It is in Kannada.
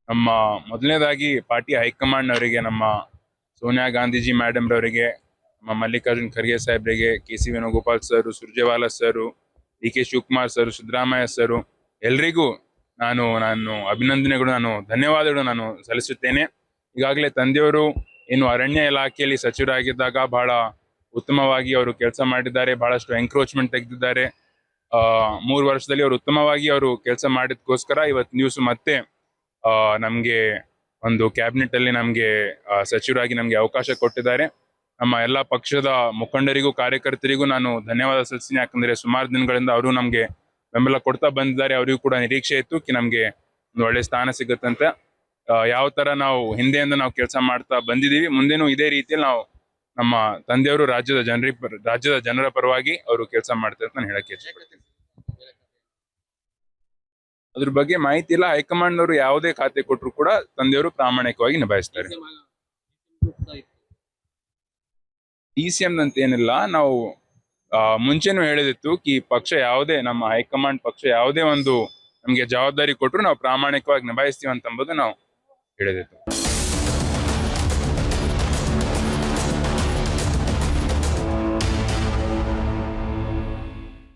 ನಮ್ಮ ಮೊದಲನೇದಾಗಿ ಪಾರ್ಟಿ ಹೈಕಮಾಂಡ್ ಅವರಿಗೆ, ನಮ್ಮ ಸೋನಿಯಾ ಗಾಂಧೀಜಿ ಮೇಡಮ್ ರವರಿಗೆ, ನಮ್ಮ ಮಲ್ಲಿಕಾರ್ಜುನ್ ಖರ್ಗೆ ಸಾಹೇಬ್ರಿಗೆ, KC. Venugopal sir, Surjewala sir, DK. Shivakumar sir, Siddaramaiah sir, ಎಲ್ರಿಗೂ ನಾನು ಅಭಿನಂದನೆಗಳು, ಧನ್ಯವಾದಗಳು ನಾನು ಸಲ್ಲಿಸುತ್ತೇನೆ. ಈಗಾಗಲೇ ತಂದೆಯವರು ಏನು ಅರಣ್ಯ ಇಲಾಖೆಯಲ್ಲಿ ಸಚಿವರಾಗಿದ್ದಾಗ ಬಹಳ ಉತ್ತಮವಾಗಿ ಅವರು ಕೆಲಸ ಮಾಡಿದ್ದಾರೆ. ಬಹಳಷ್ಟು ಎನ್ಕ್ರೋಚ್ಮೆಂಟ್ ತೆಗೆದಿದ್ದಾರೆ. 3 ವರ್ಷದಲ್ಲಿ ಅವರು ಉತ್ತಮವಾಗಿ ಅವರು ಕೆಲಸ ಮಾಡಿದಕ್ಕೋಸ್ಕರ ಇವತ್ತು ನ್ಯೂಸ್ ಮತ್ತೆ ನಮ್ಗೆ ಒಂದು ಕ್ಯಾಬಿನೆಟ್ ಅಲ್ಲಿ ನಮ್ಗೆ ಸಚಿವರಾಗಿ ನಮ್ಗೆ ಅವಕಾಶ ಕೊಟ್ಟಿದ್ದಾರೆ. ನಮ್ಮ ಎಲ್ಲಾ ಪಕ್ಷದ ಮುಖಂಡರಿಗೂ ಕಾರ್ಯಕರ್ತರಿಗೂ ನಾನು ಧನ್ಯವಾದ ಸಲ್ಲಿಸ್ತೀನಿ. ಯಾಕಂದ್ರೆ ಸುಮಾರು ದಿನಗಳಿಂದ ಅವರು ನಮ್ಗೆ ಬೆಂಬಲ ಕೊಡ್ತಾ ಬಂದಿದ್ದಾರೆ. ಅವರಿಗೂ ಕೂಡ ನಿರೀಕ್ಷೆ ಇತ್ತು ಕಿ ನಮ್ಗೆ ಒಂದು ಒಳ್ಳೆ ಸ್ಥಾನ ಸಿಗುತ್ತಂತ. ಯಾವ ತರ ನಾವು ಹಿಂದೆಯಿಂದ ನಾವು ಕೆಲಸ ಮಾಡ್ತಾ ಬಂದಿದೀವಿ, ಮುಂದೇನು ಇದೇ ರೀತಿಯಲ್ಲಿ ನಾವು ನಮ್ಮ ತಂದೆಯವರು ರಾಜ್ಯದ ಜನರ ಪರವಾಗಿ ಅವರು ಕೆಲಸ ಮಾಡ್ತಾರೆ ಅಂತ ನಾನು ಹೇಳಕ್ಕೆ ಇಷ್ಟಪಡ್ತೀನಿ. ಅದ್ರ ಬಗ್ಗೆ ಮಾಹಿತಿ ಇಲ್ಲ. ಹೈಕಮಾಂಡ್ ಅವರು ಯಾವುದೇ ಖಾತೆ ಕೊಟ್ಟರು ಕೂಡ ತಂದೆಯವರು ಪ್ರಾಮಾಣಿಕವಾಗಿ ನಿಭಾಯಿಸ್ತಾರೆ. ಡಿ.ಸಿ.ಎಂ ಅಂತ ಏನಿಲ್ಲ, ನಾವು ಮುಂಚೆನೂ ಹೇಳಿದಿತ್ತು ಕಿ ಪಕ್ಷ ಯಾವುದೇ, ನಮ್ಮ ಹೈಕಮಾಂಡ್ ಪಕ್ಷ ಯಾವುದೇ ಒಂದು ನಮ್ಗೆ ಜವಾಬ್ದಾರಿ ಕೊಟ್ಟರು ನಾವು ಪ್ರಾಮಾಣಿಕವಾಗಿ ನಿಭಾಯಿಸ್ತೀವಿ ಅಂತಂಬುದು ನಾವು ಹೇಳಿದಿತ್ತು.